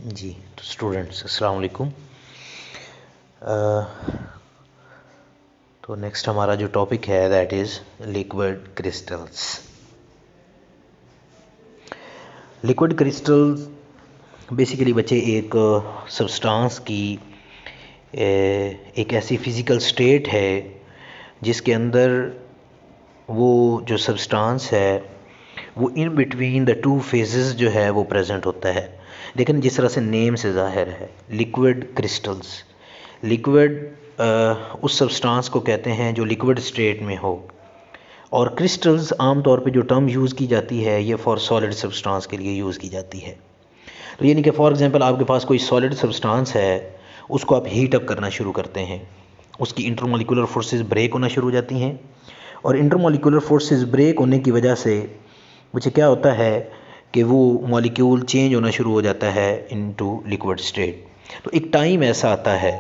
जी तो स्टूडेंट्स अस्सलाम वालेकुम। तो नेक्स्ट हमारा जो टॉपिक है that is liquid crystals. Liquid crystals basically बच्चे एक सब्सटेंस की एक ऐसी फिज़िकल स्टेट है जिसके अंदर वो जो सब्सटेंस है वो in between the two phases जो है वो प्रेजेंट होता है। लेकिन जिस तरह से नेम से ज़ाहिर है लिक्विड क्रिस्टल्स, लिक्विड उस सब्सटेंस को कहते हैं जो लिक्विड स्टेट में हो, और क्रिस्टल्स आम तौर पे जो टर्म यूज़ की जाती है ये फॉर सॉलिड सब्सटेंस के लिए यूज़ की जाती है। तो यानी कि फॉर एग्जांपल आपके पास कोई सॉलिड सब्सटेंस है, उसको आप हीट अप करना शुरू करते हैं, उसकी इंटरमोलिकुलर फोर्सेस ब्रेक होना शुरू हो जाती हैं, और इंटरमोलिकुलर फोर्सेस ब्रेक होने की वजह से मुझे क्या होता है कि वो मॉलिक्यूल चेंज होना शुरू हो जाता है इनटू लिक्विड स्टेट। तो एक टाइम ऐसा आता है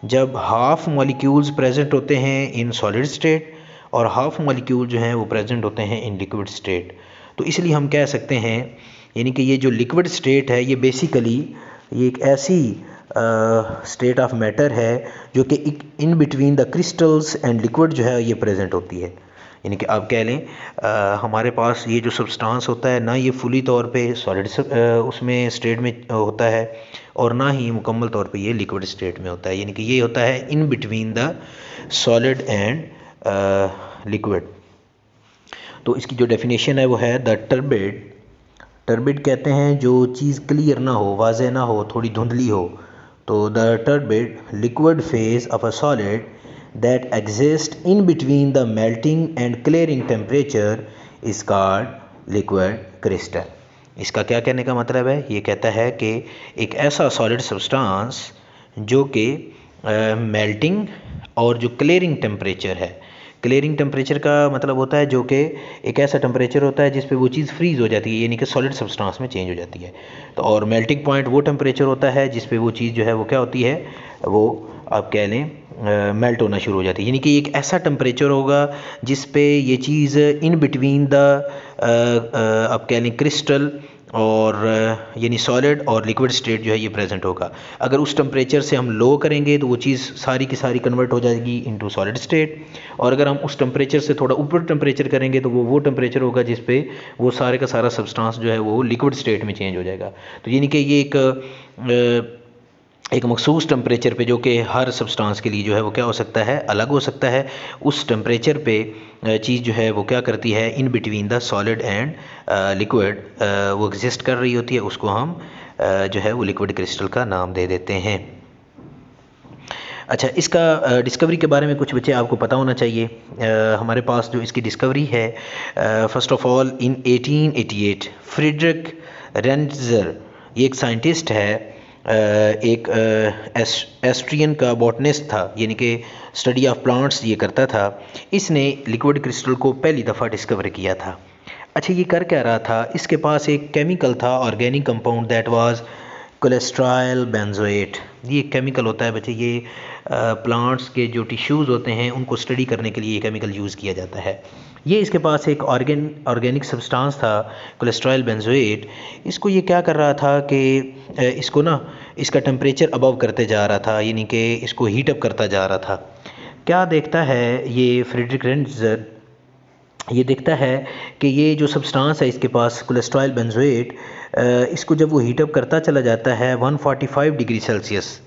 जब हाफ मॉलिक्यूल्स प्रेजेंट होते हैं इन सॉलिड स्टेट और हाफ मॉलिक्यूल जो हैं वो प्रेजेंट होते हैं इन लिक्विड स्टेट। तो इसलिए हम कह सकते हैं यानी कि ये जो लिक्विड स्टेट है ये बेसिकली ये एक ऐसी स्टेट ऑफ मैटर है जो कि in between the crystals and liquid जो है ये प्रेजेंट होती है। यानी कि आप कह लें हमारे पास ये जो सब्सटेंस होता है ना ये फुली तौर पे सॉलिड उसमें स्टेट में होता है और ना ही मुकम्मल तौर पे ये लिक्विड स्टेट में होता है। यानी कि ये होता है in between the solid and liquid. तो इसकी जो डेफिनेशन है वो है द टर्बिड। टर्बिड कहते हैं जो चीज़ क्लियर ना हो, वाज़ेह ना हो, थोड़ी धुंधली हो। तो the turbid liquid phase of a solid that exist in between the melting and clearing temperature is called liquid crystal। इसका क्या कहने का मतलब है? ये कहता है कि एक ऐसा सॉलिड सब्सटेंस जो कि मेल्टिंग और जो क्लियरिंग टेम्परेचर है, क्लियरिंग टेम्परेचर का मतलब होता है जो कि एक ऐसा टेम्परेचर होता है जिस पे वो चीज़ फ्रीज हो जाती है, यानी कि सॉलिड सब्सटेंस में चेंज हो जाती है। तो और मेल्टिंग पॉइंट वो टेम्परेचर होता है जिस पे वो चीज़ जो है वो क्या होती है, वो आप कह लें मेल्ट होना शुरू हो जाती है। यानी कि एक ऐसा टेम्परेचर होगा जिस पे ये चीज़ इन बिटवीन द आप कह लें क्रिस्टल और यानी सॉलिड और लिक्विड स्टेट जो है ये प्रेजेंट होगा। अगर उस टेम्परेचर से हम लो करेंगे तो वो चीज़ सारी की सारी कन्वर्ट हो जाएगी इनटू सॉलिड स्टेट, और अगर हम उस टेम्परेचर से थोड़ा ऊपर टेम्परेचर करेंगे तो वो टेम्परेचर होगा जिस पे वो सारे का सारा सब्सटेंस जो है वो लिक्विड स्टेट में चेंज हो जाएगा। तो यानी कि ये एक मखसूस टेम्परेचर पे जो कि हर सब्सटेंस के लिए जो है वो क्या हो सकता है, अलग हो सकता है, उस टेम्परेचर पे चीज़ जो है वो क्या करती है in between the solid and liquid वो एग्जिस्ट कर रही होती है, उसको हम जो है वो लिक्विड क्रिस्टल का नाम दे देते हैं। अच्छा, इसका डिस्कवरी के बारे में कुछ बच्चे आपको पता होना चाहिए। हमारे पास जो इसकी डिस्कवरी है first of all in 1888 Friedrich Roentgen, ये एक साइंटिस्ट है, एक एस्ट्रियन का बॉटनिस्ट था, यानी कि स्टडी ऑफ प्लांट्स ये करता था। इसने लिक्विड क्रिस्टल को पहली दफ़ा डिस्कवर किया था। अच्छा, ये कर क्या रहा था, इसके पास एक केमिकल था, organic compound that was cholesterol benzoate. ये एक केमिकल होता है बच्चे, ये प्लांट्स के जो टिश्यूज़ होते हैं उनको स्टडी करने के लिए ये केमिकल यूज़ किया जाता है। ये इसके पास एक ऑर्गेनिक सब्सटेंस था कोलेस्ट्रॉल बेंजोएट। इसको ये क्या कर रहा था कि इसको ना इसका टेम्परेचर अबव करते जा रहा था, यानी कि इसको हीट अप करता जा रहा था। क्या देखता है ये फ्रीडरिक रेंट्जर, ये देखता है कि ये जो सब्सटेंस है इसके पास कोलेस्ट्रॉल बेंजोएट, इसको जब वो हीटअप करता चला जाता है 145 डिग्री सेल्सियस,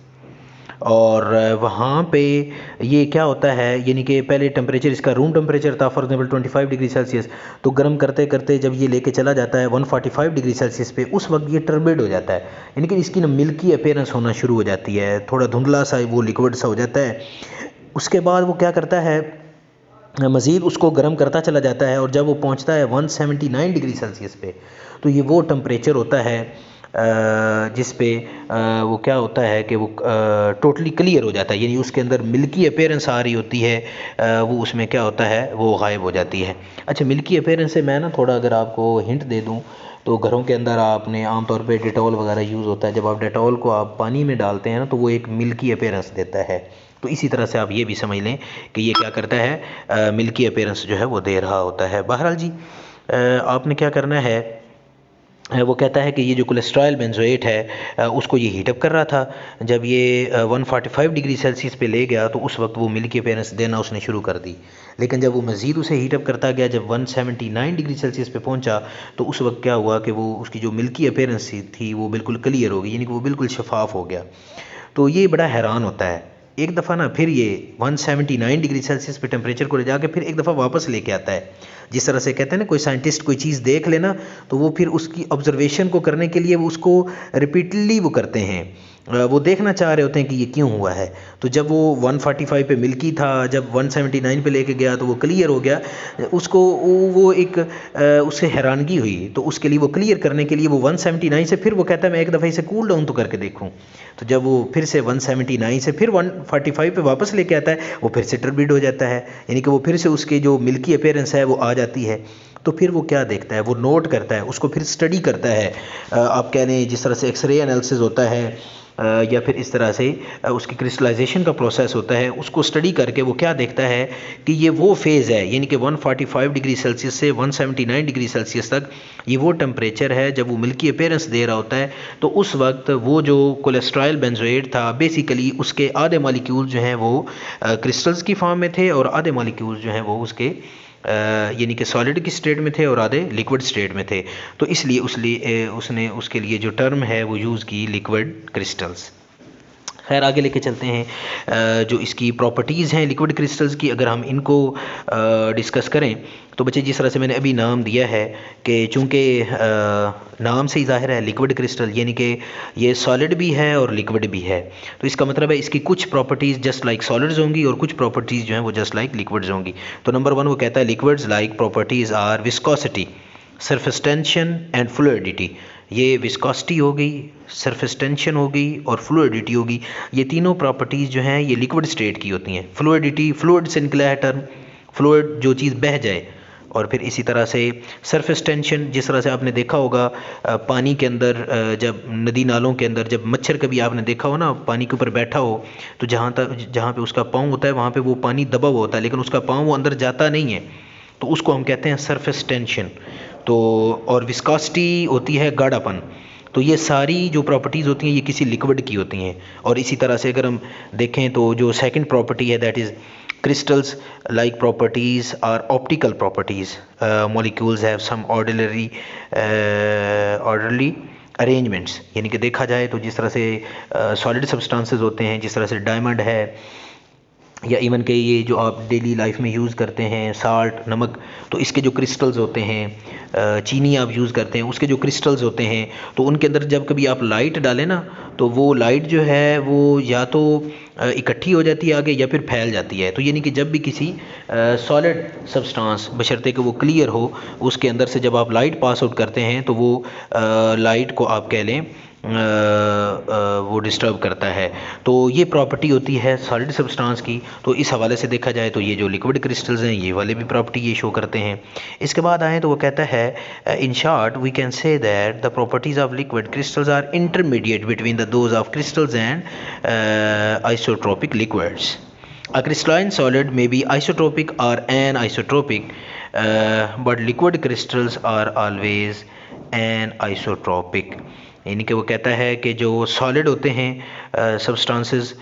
और वहाँ पे ये क्या होता है, यानी कि पहले टेम्परेचर इसका रूम टेम्परेचर था फॉर एग्जांपल 25 डिग्री सेल्सियस, तो गर्म करते करते जब ये लेके चला जाता है 145 डिग्री सेल्सियस पे, उस वक्त ये टर्बिड हो जाता है, यानी कि इसकी ना मिल्की अपीयरेंस होना शुरू हो जाती है, थोड़ा धुंधला सा वो लिक्विड सा हो जाता है। उसके बाद वो क्या करता है, मज़ीद उसको गर्म करता चला जाता है, और जब वो पहुंचता है 179 डिग्री सेल्सियस पे, तो ये वो टेम्परेचर होता है जिस पे वो क्या होता है कि वो टोटली क्लियर हो जाता है, यानी उसके अंदर मिल्की अपीयरेंस आ रही होती है, वो उसमें क्या होता है वो गायब हो जाती है। अच्छा, मिल्की अपीयरेंस से मैं ना थोड़ा अगर आपको हिंट दे दूँ तो घरों के अंदर आपने आमतौर पे डेटॉल वगैरह यूज़ होता है, जब आप डेटॉल को आप पानी में डालते हैं ना तो वो एक मिल्की अपीयरेंस देता है। तो इसी तरह से आप ये भी समझ लें कि ये क्या करता है, मिल्की अपीयरेंस जो है वो दे रहा होता है। बहरहाल जी, आपने क्या करना है वो कहता है कि ये जो कोलेस्ट्रॉल बेंजोएट है उसको ये हीटअप कर रहा था। जब ये 145 डिग्री सेल्सियस पे ले गया तो उस वक्त वो मिल्क की अपीयरेंस देना उसने शुरू कर दी। लेकिन जब वो मज़ीद उसे हीटअप करता गया, जब 179 डिग्री सेल्सियस पे पहुंचा तो उस वक्त क्या हुआ कि वो उसकी जो मिल्क की अपीयरेंस थी वो बिल्कुल क्लियर हो गई, यानी कि वो बिल्कुल शफाफ हो गया। तो ये बड़ा हैरान होता है। एक दफ़ा ना फिर ये 179 डिग्री सेल्सियस पे टेम्परेचर को ले जाके फिर एक दफ़ा वापस लेके आता है। जिस तरह से कहते हैं ना, कोई साइंटिस्ट कोई चीज़ देख लेना तो वो फिर उसकी ऑब्जर्वेशन को करने के लिए वो उसको रिपीटली वो करते हैं, वो देखना चाह रहे होते हैं कि ये क्यों हुआ है। तो जब वो 145 पे मिल्की था, जब 179 पे लेके गया तो वो क्लियर हो गया। उसको वो एक उससे हैरानगी हुई, तो उसके लिए वो क्लियर करने के लिए वो 179 से फिर वो कहता है मैं एक दफ़ा इसे कूल डाउन तो करके देखूं। तो जब वो फिर से 179 से फिर 145 पे वापस लेके आता है, वो फिर से टर्बिड हो जाता है, यानी कि वो फिर से उसके जो मिल्की अपीयरेंस है वो आ जाती है। तो फिर वो क्या देखता है, वो नोट करता है, उसको फिर स्टडी करता है। आप कह लें जिस तरह से एक्सरे एनालिसिस होता है या फिर इस तरह से उसकी क्रिस्टलाइजेशन का प्रोसेस होता है, उसको स्टडी करके वो क्या देखता है कि ये वो फेज़ है, यानी कि 145 डिग्री सेल्सियस से 179 डिग्री सेल्सियस तक ये वो टेम्परेचर है जब वो मिल्की अपीयरेंस दे रहा होता है। तो उस वक्त वो जो कोलेस्ट्रॉल बेंजोएट था बेसिकली उसके आधे मॉलिक्यूल जो हैं वो क्रिस्टल्स की फॉर्म में थे और आधे मॉलिक्यूल जो हैं वो उसके यानी कि सॉलिड की स्टेट में थे और आधे लिक्विड स्टेट में थे। तो इसलिए उसने उसके लिए जो टर्म है वो यूज़ की लिक्विड क्रिस्टल्स। खैर आगे लेके चलते हैं। जो इसकी प्रॉपर्टीज़ हैं लिक्विड क्रिस्टल्स की, अगर हम इनको डिस्कस करें तो बच्चे जिस तरह से मैंने अभी नाम दिया है कि चूँकि नाम से ही ज़ाहिर है लिक्विड क्रिस्टल, यानी कि ये सॉलिड भी है और लिक्विड भी है। तो इसका मतलब है इसकी कुछ प्रॉपर्टीज़ जस्ट लाइक सॉलिड्स होंगी और कुछ प्रॉपर्टीज़ जो हैं वो जस्ट लाइक लिक्विड्स होंगी। तो नंबर 1 वो कहता है liquids like properties are viscosity, surface tension and fluidity. ये विस्कोसिटी हो गई, सरफेस टेंशन हो गई और फ्लूइडिटी होगी। ये तीनों प्रॉपर्टीज़ जो हैं ये लिक्विड स्टेट की होती हैं। फ्लूइडिटी, फ्लूइड से निकला है टर्म, फ्लूइड जो चीज़ बह जाए। और फिर इसी तरह से सरफेस टेंशन, जिस तरह से आपने देखा होगा पानी के अंदर जब नदी नालों के अंदर जब मच्छर कभी आपने देखा हो ना पानी के ऊपर बैठा हो, तो जहाँ पे उसका पाँव होता है वहाँ पे वो पानी दबा हुआ होता है लेकिन उसका पाँव वो अंदर जाता नहीं है, तो उसको हम कहते हैं सरफेस टेंशन। तो और विस्कोसिटी होती है गाढ़ापन। तो ये सारी जो प्रॉपर्टीज़ होती हैं ये किसी लिक्विड की होती हैं। और इसी तरह से अगर हम देखें तो जो सेकंड प्रॉपर्टी है that is crystals like properties are optical properties. Molecules have some orderly arrangements, यानी कि देखा जाए तो जिस तरह से सॉलिड सब्सटेंसेस होते हैं, जिस तरह से डायमंड है या इवन के ये जो आप डेली लाइफ में यूज़ करते हैं साल्ट, नमक, तो इसके जो क्रिस्टल्स होते हैं, चीनी आप यूज़ करते हैं उसके जो क्रिस्टल्स होते हैं, तो उनके अंदर जब कभी आप लाइट डालें ना तो वो लाइट जो है वो या तो इकट्ठी हो जाती है आगे या फिर फैल जाती है। तो यानी कि जब भी किसी सॉलिड सब्सटेंस बशर्ते कि वो क्लियर हो उसके अंदर से जब आप लाइट पास आउट करते हैं तो वो लाइट को आप कह लें वो डिस्टर्ब करता है। तो ये प्रॉपर्टी होती है सॉलिड सब्सटेंस की। तो इस हवाले से देखा जाए तो ये जो लिक्विड क्रिस्टल्स हैं ये वाले भी प्रॉपर्टी ये शो करते हैं। इसके बाद आए तो वो कहता है in short we can say that the properties of liquid crystals are intermediate between the those of crystals and isotropic liquids. A crystalline solid may be isotropic or anisotropic, but liquid crystals are always anisotropic। यानी कि वो कहता है कि जो solid होते हैं substances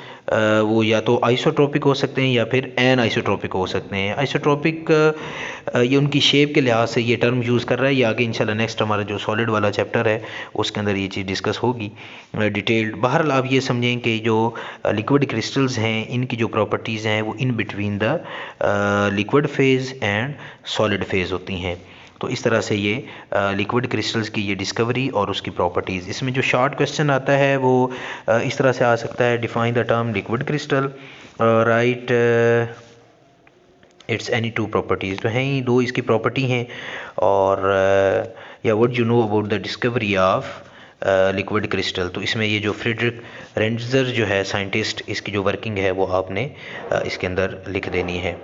वो या तो आइसोट्रोपिक हो सकते हैं या फिर एन आइसोट्रोपिक हो सकते हैं। आइसोट्रोपिक ये उनकी शेप के लिहाज से ये टर्म यूज़ कर रहा है। ये आगे इंशाल्लाह नेक्स्ट हमारा जो सॉलिड वाला चैप्टर है उसके अंदर ये चीज़ डिस्कस होगी डिटेल्ड। बहरहाल आप ये समझें कि जो लिक्विड क्रिस्टल्स हैं इनकी जो प्रॉपर्टीज़ हैं वो in between the liquid phase and solid phase होती हैं। तो इस तरह से ये लिक्विड क्रिस्टल्स की ये डिस्कवरी और उसकी प्रॉपर्टीज़। इसमें जो शॉर्ट क्वेश्चन आता है वो इस तरह से आ सकता है, define the term liquid crystal, right it's any two properties. तो हैं ही दो इसकी प्रॉपर्टी हैं। और या what you know about the discovery of liquid crystal. तो इसमें ये जो फ्रेडरिक रेंजर जो है साइंटिस्ट, इसकी जो वर्किंग है वो आपने इसके अंदर लिख देनी है।